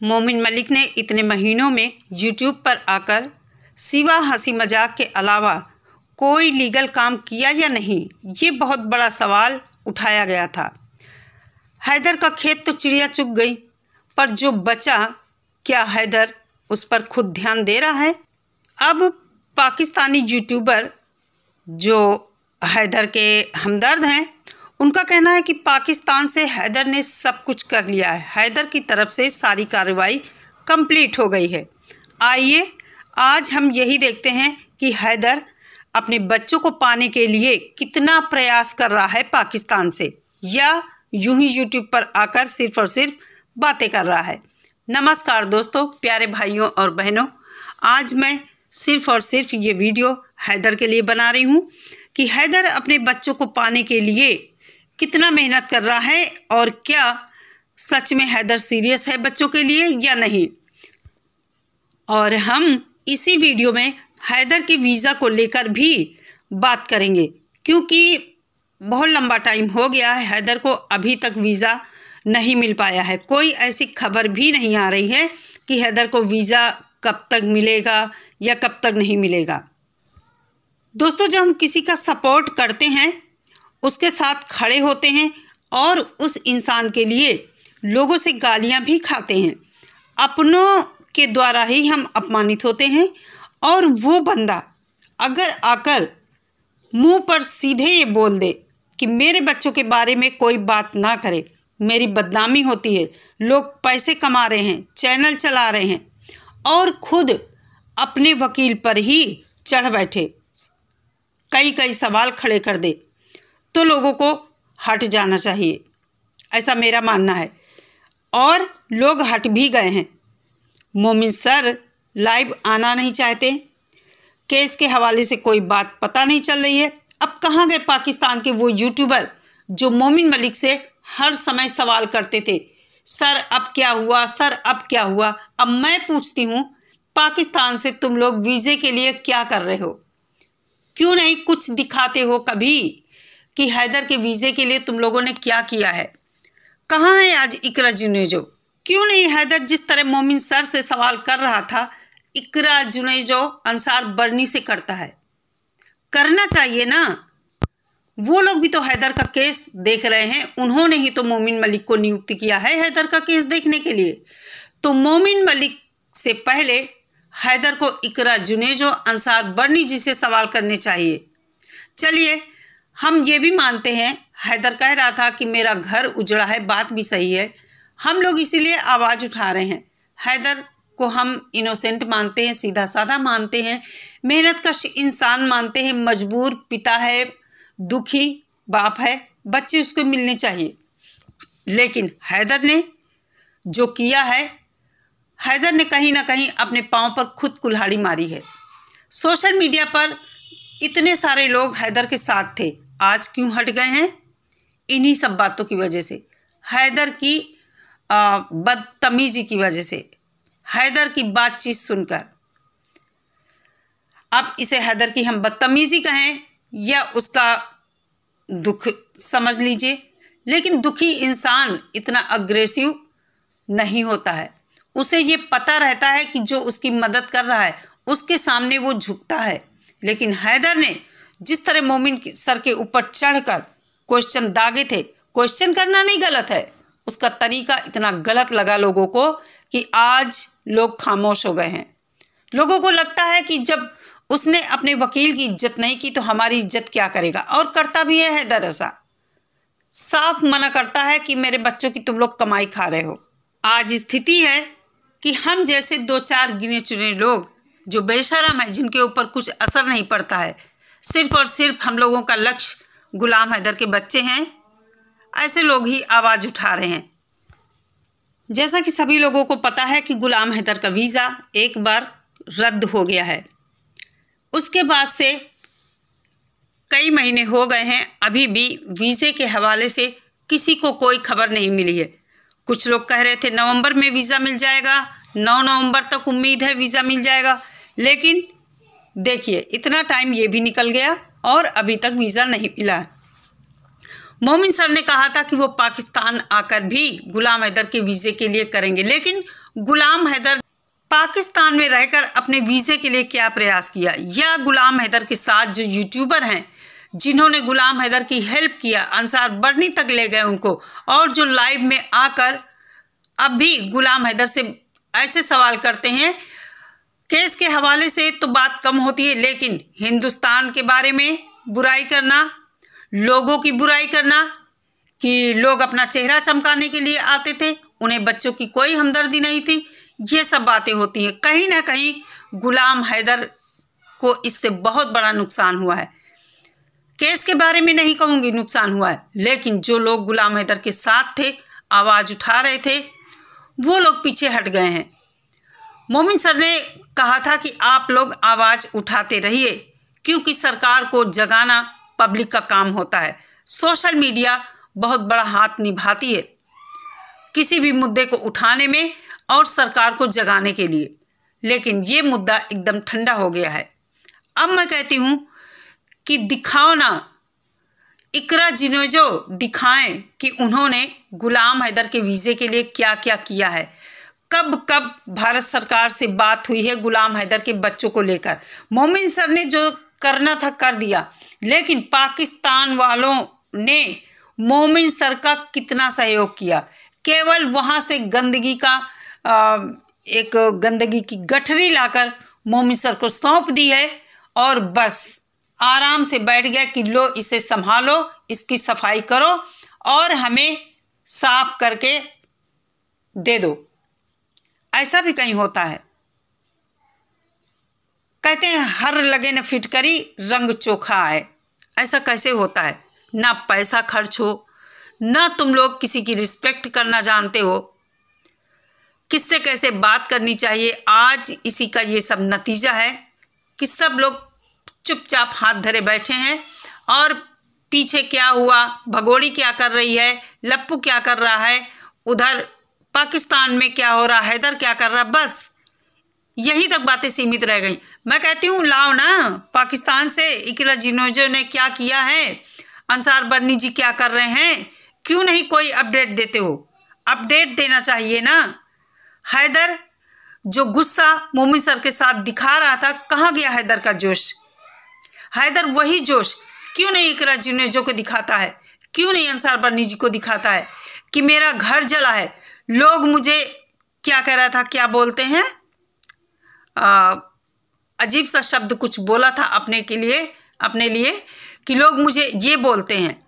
मोमिन मलिक ने इतने महीनों में यूट्यूब पर आकर सिवा हंसी मजाक के अलावा कोई लीगल काम किया या नहीं, ये बहुत बड़ा सवाल उठाया गया था। हैदर का खेत तो चिड़िया चुग गई, पर जो बचा क्या हैदर उस पर खुद ध्यान दे रहा है? अब पाकिस्तानी यूट्यूबर जो हैदर के हमदर्द हैं, उनका कहना है कि पाकिस्तान से हैदर ने सब कुछ कर लिया है, हैदर की तरफ से सारी कार्रवाई कंप्लीट हो गई है। आइए आज हम यही देखते हैं कि हैदर अपने बच्चों को पाने के लिए कितना प्रयास कर रहा है पाकिस्तान से, या यूं ही यूट्यूब पर आकर सिर्फ और सिर्फ बातें कर रहा है। नमस्कार दोस्तों, प्यारे भाइयों और बहनों, आज मैं सिर्फ और सिर्फ ये वीडियो हैदर के लिए बना रही हूँ कि हैदर अपने बच्चों को पाने के लिए कितना मेहनत कर रहा है और क्या सच में हैदर सीरियस है बच्चों के लिए या नहीं। और हम इसी वीडियो में हैदर के वीज़ा को लेकर भी बात करेंगे, क्योंकि बहुत लंबा टाइम हो गया है, हैदर को अभी तक वीज़ा नहीं मिल पाया है। कोई ऐसी खबर भी नहीं आ रही है कि हैदर को वीज़ा कब तक मिलेगा या कब तक नहीं मिलेगा। दोस्तों, जब हम किसी का सपोर्ट करते हैं, उसके साथ खड़े होते हैं और उस इंसान के लिए लोगों से गालियां भी खाते हैं, अपनों के द्वारा ही हम अपमानित होते हैं, और वो बंदा अगर आकर मुंह पर सीधे ये बोल दे कि मेरे बच्चों के बारे में कोई बात ना करे, मेरी बदनामी होती है, लोग पैसे कमा रहे हैं, चैनल चला रहे हैं, और खुद अपने वकील पर ही चढ़ बैठे, कई सवाल खड़े कर दे, तो लोगों को हट जाना चाहिए, ऐसा मेरा मानना है। और लोग हट भी गए हैं। मोमिन सर लाइव आना नहीं चाहते, केस के हवाले से कोई बात पता नहीं चल रही है। अब कहाँ गए पाकिस्तान के वो यूट्यूबर जो मोमिन मलिक से हर समय सवाल करते थे, सर अब क्या हुआ, सर अब क्या हुआ। अब मैं पूछती हूँ, पाकिस्तान से तुम लोग वीज़े के लिए क्या कर रहे हो? क्यों नहीं कुछ दिखाते हो कभी कि हैदर के वीज़े के लिए तुम लोगों ने क्या किया है? कहाँ है आज इकरा जुनेजो? क्यों नहीं हैदर जिस तरह मोमिन सर से सवाल कर रहा था, इकरा जुनेजो अंसार बर्नी से करता है? करना चाहिए ना। वो लोग भी तो हैदर का केस देख रहे हैं, उन्होंने ही तो मोमिन मलिक को नियुक्त किया है हैदर का केस देखने के लिए। तो मोमिन मलिक से पहले हैदर को इकरा जुनेजो अंसार बर्नी जी से सवाल करने चाहिए। चलिए, हम ये भी मानते हैं, हैदर कह रहा था कि मेरा घर उजड़ा है, बात भी सही है, हम लोग इसीलिए आवाज़ उठा रहे हैं। हैदर को हम इनोसेंट मानते हैं, सीधा साधा मानते हैं, मेहनतकश इंसान मानते हैं, मजबूर पिता है, दुखी बाप है, बच्चे उसको मिलने चाहिए। लेकिन हैदर ने जो किया है, हैदर ने कहीं ना कहीं अपने पाँव पर खुद कुल्हाड़ी मारी है। सोशल मीडिया पर इतने सारे लोग हैदर के साथ थे, आज क्यों हट गए हैं? इन्हीं सब बातों की वजह से, हैदर की बदतमीज़ी की वजह से, हैदर की बातचीत सुनकर। अब इसे हैदर की हम बदतमीज़ी कहें या उसका दुख समझ लीजिए, लेकिन दुखी इंसान इतना अग्रेसिव नहीं होता है। उसे ये पता रहता है कि जो उसकी मदद कर रहा है उसके सामने वो झुकता है। लेकिन हैदर ने जिस तरह मोमिन सर के ऊपर चढ़कर क्वेश्चन दागे थे, क्वेश्चन करना नहीं गलत है, उसका तरीका इतना गलत लगा लोगों को कि आज लोग खामोश हो गए हैं। लोगों को लगता है कि जब उसने अपने वकील की इज्जत नहीं की तो हमारी इज्जत क्या करेगा, और करता भी है हैदर ऐसा, साफ मना करता है कि मेरे बच्चों की तुम लोग कमाई खा रहे हो। आज स्थिति है कि हम जैसे दो चार गिने चुने लोग जो बेशरम है, जिनके ऊपर कुछ असर नहीं पड़ता है, सिर्फ और सिर्फ हम लोगों का लक्ष्य गुलाम हैदर के बच्चे हैं, ऐसे लोग ही आवाज़ उठा रहे हैं। जैसा कि सभी लोगों को पता है कि गुलाम हैदर का वीज़ा एक बार रद्द हो गया है, उसके बाद से कई महीने हो गए हैं, अभी भी वीज़े के हवाले से किसी को कोई खबर नहीं मिली है। कुछ लोग कह रहे थे नवंबर में वीज़ा मिल जाएगा, 9 नवंबर तक उम्मीद है वीज़ा मिल जाएगा, लेकिन देखिए इतना टाइम ये भी निकल गया और अभी तक वीज़ा नहीं मिला है। मोमिन सर ने कहा था कि वो पाकिस्तान आकर भी गुलाम हैदर के वीज़े के लिए करेंगे, लेकिन गुलाम हैदर पाकिस्तान में रहकर अपने वीज़े के लिए क्या प्रयास किया, या गुलाम हैदर के साथ जो यूट्यूबर हैं जिन्होंने गुलाम हैदर की हेल्प किया, अंसार बर्नी तक ले गए उनको, और जो लाइव में आकर अब भी गुलाम हैदर से ऐसे सवाल करते हैं। केस के हवाले से तो बात कम होती है, लेकिन हिंदुस्तान के बारे में बुराई करना, लोगों की बुराई करना कि लोग अपना चेहरा चमकाने के लिए आते थे, उन्हें बच्चों की कोई हमदर्दी नहीं थी, ये सब बातें होती हैं। कहीं ना कहीं गुलाम हैदर को इससे बहुत बड़ा नुकसान हुआ है। केस के बारे में नहीं कहूँगी नुकसान हुआ है, लेकिन जो लोग गुलाम हैदर के साथ थे, आवाज़ उठा रहे थे, वो लोग पीछे हट गए हैं। मोमिन सर ने कहा था कि आप लोग आवाज़ उठाते रहिए, क्योंकि सरकार को जगाना पब्लिक का काम होता है। सोशल मीडिया बहुत बड़ा हाथ निभाती है किसी भी मुद्दे को उठाने में और सरकार को जगाने के लिए, लेकिन ये मुद्दा एकदम ठंडा हो गया है। अब मैं कहती हूँ कि दिखाओ ना, इकरा जिनोजो दिखाएं कि उन्होंने गुलाम हैदर के वीज़े के लिए क्या क्या किया है। कब कब भारत सरकार से बात हुई है गुलाम हैदर के बच्चों को लेकर। मोमिन सर ने जो करना था कर दिया, लेकिन पाकिस्तान वालों ने मोमिन सर का कितना सहयोग किया। केवल वहाँ से गंदगी का एक गंदगी की गठरी लाकर मोमिन सर को सौंप दी है, और बस आराम से बैठ गया कि लो इसे संभालो, इसकी सफाई करो और हमें साफ करके दे दो। ऐसा भी कहीं होता है। कहते हैं हर लगे न फिटकरी रंग चोखा आए। ऐसा कैसे होता है? ना पैसा खर्च हो, ना तुम लोग किसी की रिस्पेक्ट करना जानते हो, किससे कैसे बात करनी चाहिए। आज इसी का ये सब नतीजा है कि सब लोग चुपचाप हाथ धरे बैठे हैं, और पीछे क्या हुआ, भगोड़ी क्या कर रही है, लप्पू क्या कर रहा है, उधर पाकिस्तान में क्या हो रहा, हैदर क्या कर रहा, बस यहीं तक बातें सीमित रह गई। मैं कहती हूँ लाओ ना, पाकिस्तान से इकरा जिनोजो ने क्या किया है, अंसार बर्नी जी क्या कर रहे हैं, क्यों नहीं कोई अपडेट देते हो? अपडेट देना चाहिए ना। हैदर जो गुस्सा मोमिन सर के साथ दिखा रहा था, कहाँ गया हैदर का जोश? हैदर वही जोश क्यों नहीं इकरा जिनोजो को दिखाता है, क्यों नहीं अंसार बर्नी जी को दिखाता है कि मेरा घर जला है। लोग मुझे क्या कह रहा था, क्या बोलते हैं, अजीब सा शब्द कुछ बोला था अपने लिए कि लोग मुझे ये बोलते हैं।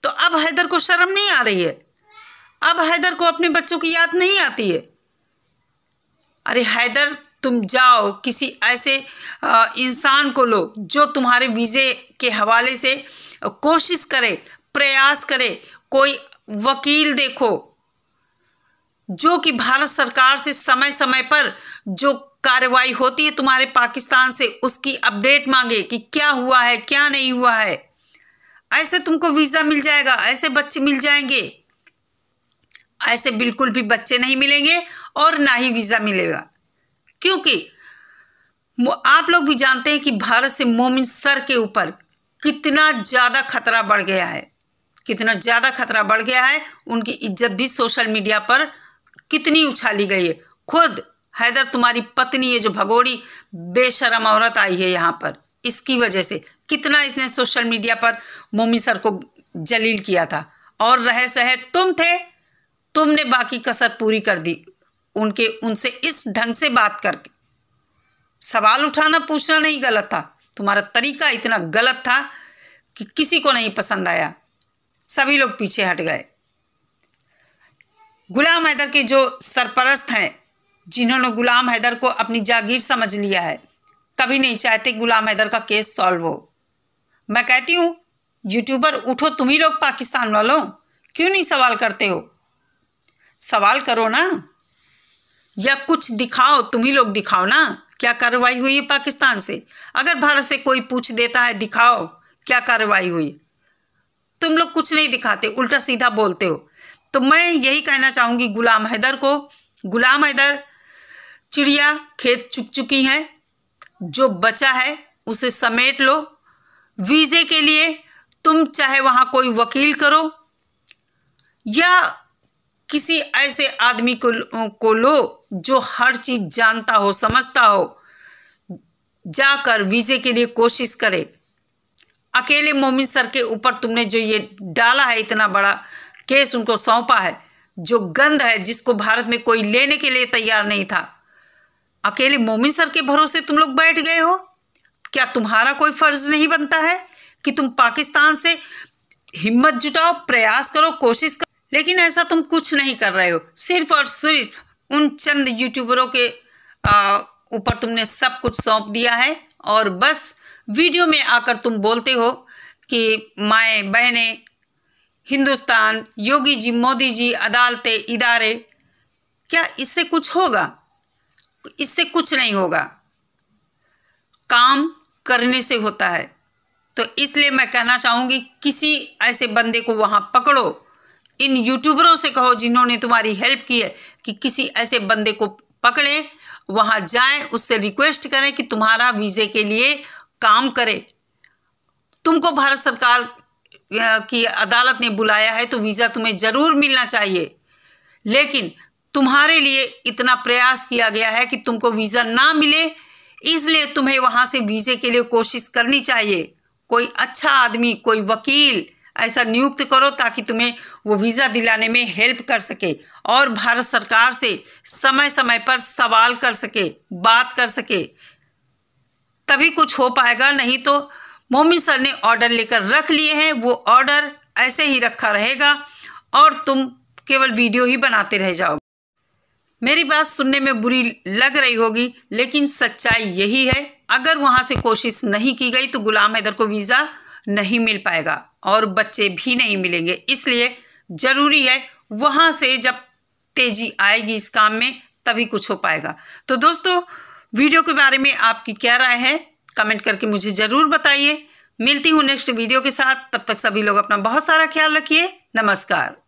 तो अब हैदर को शर्म नहीं आ रही है, अब हैदर को अपने बच्चों की याद नहीं आती है। अरे हैदर, तुम जाओ किसी ऐसे इंसान को लो जो तुम्हारे वीज़े के हवाले से कोशिश करे, प्रयास करे। कोई वकील देखो जो कि भारत सरकार से समय समय पर जो कार्रवाई होती है तुम्हारे पाकिस्तान से, उसकी अपडेट मांगे कि क्या हुआ है, क्या नहीं हुआ है। ऐसे तुमको वीज़ा मिल जाएगा, ऐसे बच्चे मिल जाएंगे। ऐसे बिल्कुल भी बच्चे नहीं मिलेंगे और ना ही वीज़ा मिलेगा, क्योंकि आप लोग भी जानते हैं कि भारत से मोमिन सर के ऊपर कितना ज़्यादा खतरा बढ़ गया है, कितना ज़्यादा खतरा बढ़ गया है। उनकी इज्जत भी सोशल मीडिया पर कितनी उछाली गई है। खुद हैदर तुम्हारी पत्नी, ये जो भगोड़ी बेशरम औरत आई है यहाँ पर, इसकी वजह से कितना इसने सोशल मीडिया पर मोमिन सर को जलील किया था, और रहे सहे तुम थे, तुमने बाकी कसर पूरी कर दी उनसे इस ढंग से बात करके। सवाल उठाना पूछना नहीं गलत था, तुम्हारा तरीका इतना गलत था कि किसी को नहीं पसंद आया, सभी लोग पीछे हट गए। गुलाम हैदर के जो सरपरस्त हैं, जिन्होंने गुलाम हैदर को अपनी जागीर समझ लिया है, कभी नहीं चाहते गुलाम हैदर का केस सॉल्व हो। मैं कहती हूँ यूट्यूबर उठो, तुम ही लोग पाकिस्तान वालों, क्यों नहीं सवाल करते हो? सवाल करो ना, या कुछ दिखाओ, तुम ही लोग दिखाओ ना क्या कार्रवाई हुई है पाकिस्तान से। अगर भारत से कोई पूछ देता है दिखाओ क्या कार्रवाई हुई, तुम लोग कुछ नहीं दिखाते, उल्टा सीधा बोलते हो। तो मैं यही कहना चाहूँगी गुलाम हैदर को, गुलाम हैदर चिड़िया खेत चुग चुकी हैं, जो बचा है उसे समेट लो। वीज़े के लिए तुम चाहे वहाँ कोई वकील करो या किसी ऐसे आदमी को लो जो हर चीज़ जानता हो, समझता हो, जाकर वीज़े के लिए कोशिश करे। अकेले मोमिन सर के ऊपर तुमने जो ये डाला है, इतना बड़ा केस उनको सौंपा है, जो गंद है, जिसको भारत में कोई लेने के लिए तैयार नहीं था, अकेले मोमिन सर के भरोसे तुम लोग बैठ गए हो। क्या तुम्हारा कोई फर्ज नहीं बनता है कि तुम पाकिस्तान से हिम्मत जुटाओ, प्रयास करो, कोशिश करो? लेकिन ऐसा तुम कुछ नहीं कर रहे हो। सिर्फ और सिर्फ उन चंद यूट्यूबरों के ऊपर तुमने सब कुछ सौंप दिया है और बस वीडियो में आकर तुम बोलते हो कि माएँ बहनें, हिंदुस्तान, योगी जी, मोदी जी, अदालतें, इदारे। क्या इससे कुछ होगा? इससे कुछ नहीं होगा। काम करने से होता है। तो इसलिए मैं कहना चाहूँगी, किसी ऐसे बंदे को वहाँ पकड़ो। इन यूट्यूबरों से कहो जिन्होंने तुम्हारी हेल्प की है कि किसी ऐसे बंदे को पकड़े, वहाँ जाएं, उससे रिक्वेस्ट करें कि तुम्हारा वीज़े के लिए काम करे। तुमको भारत सरकार की अदालत ने बुलाया है तो वीज़ा तुम्हें ज़रूर मिलना चाहिए, लेकिन तुम्हारे लिए इतना प्रयास किया गया है कि तुमको वीज़ा ना मिले, इसलिए तुम्हें वहाँ से वीज़े के लिए कोशिश करनी चाहिए। कोई अच्छा आदमी, कोई वकील ऐसा नियुक्त करो ताकि तुम्हें वो वीज़ा दिलाने में हेल्प कर सके और भारत सरकार से समय समय पर सवाल कर सके, बात कर सके, तभी कुछ हो पाएगा। नहीं तो मोमिन सर ने ऑर्डर लेकर रख लिए हैं, वो ऑर्डर ऐसे ही रखा रहेगा और तुम केवल वीडियो ही बनाते रह जाओगे। मेरी बात सुनने में बुरी लग रही होगी, लेकिन सच्चाई यही है। अगर वहाँ से कोशिश नहीं की गई तो गुलाम हैदर को वीज़ा नहीं मिल पाएगा और बच्चे भी नहीं मिलेंगे। इसलिए ज़रूरी है वहाँ से जब तेज़ी आएगी इस काम में तभी कुछ हो पाएगा। तो दोस्तों, वीडियो के बारे में आपकी क्या राय है कमेंट करके मुझे ज़रूर बताइए। मिलती हूँ नेक्स्ट वीडियो के साथ। तब तक सभी लोग अपना बहुत सारा ख्याल रखिए। नमस्कार।